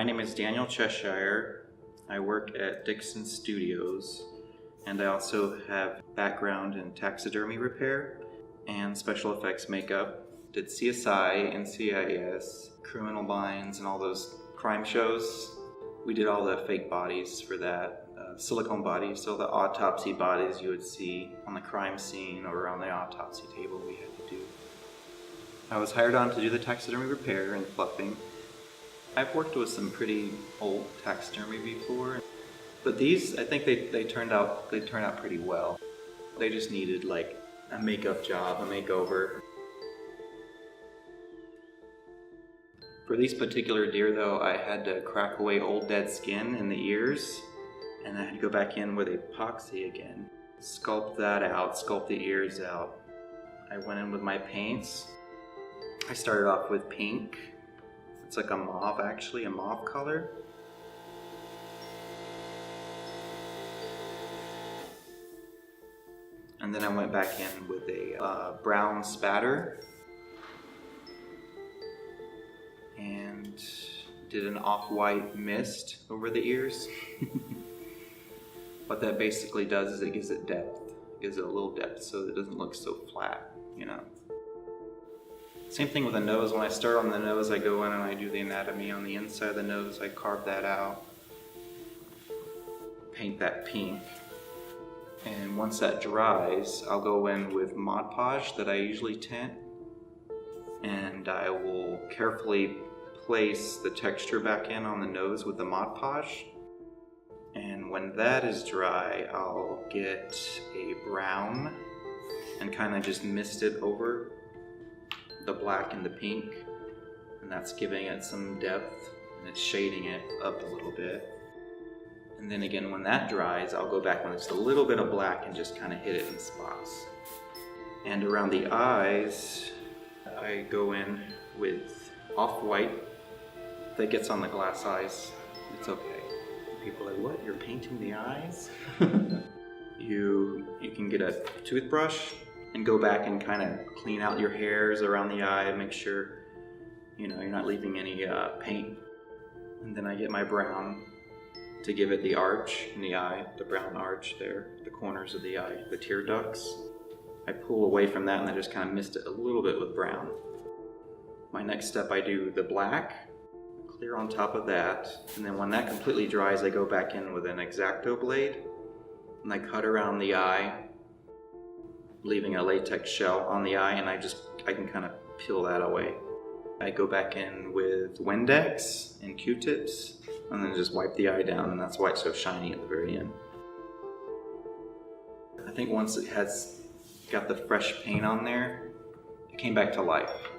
My name is Daniel Cheshire. I work at Dixon Studios, and I also have background in taxidermy repair and special effects makeup. Did CSI, NCIS, Criminal Minds, and all those crime shows. We did all the fake bodies for that, silicone bodies, so the autopsy bodies you would see on the crime scene or on the autopsy table we had to do. I was hired on to do the taxidermy repair and fluffing. I've worked with some pretty old taxidermy before, but these, I think they turned out pretty well. They just needed like a makeup job, a makeover. For these particular deer though, I had to crack away old dead skin in the ears, and I had to go back in with epoxy again. Sculpt that out, sculpt the ears out. I went in with my paints. I started off with pink. It's like a mauve actually, a mauve color. And then I went back in with a brown spatter. And did an off-white mist over the ears. What that basically does is it gives it depth. It gives it a little depth so it doesn't look so flat, you know. Same thing with the nose. When I start on the nose, I go in and I do the anatomy on the inside of the nose. I carve that out, paint that pink. And once that dries, I'll go in with Mod Podge that I usually tint. And I will carefully place the texture back in on the nose with the Mod Podge. And when that is dry, I'll get a brown and kind of just mist it over the black and the pink. And that's giving it some depth and it's shading it up a little bit. And then again, when that dries, I'll go back with just a little bit of black and just kind of hit it in spots. And around the eyes, I go in with off-white. If that gets on the glass eyes, it's okay. People are like, what, you're painting the eyes? You can get a toothbrush and go back and kind of clean out your hairs around the eye and make sure, you know, you're not leaving any paint. And then I get my brown to give it the arch in the eye, the brown arch there, the corners of the eye, the tear ducts. I pull away from that and I just kind of mist it a little bit with brown. My next step, I do the black, clear on top of that, and then when that completely dries, I go back in with an X-Acto blade and I cut around the eye, leaving a latex shell on the eye, and I can kind of peel that away. I go back in with Windex and Q-tips and then just wipe the eye down, and that's why it's so shiny at the very end. I think once it has got the fresh paint on there, it came back to life.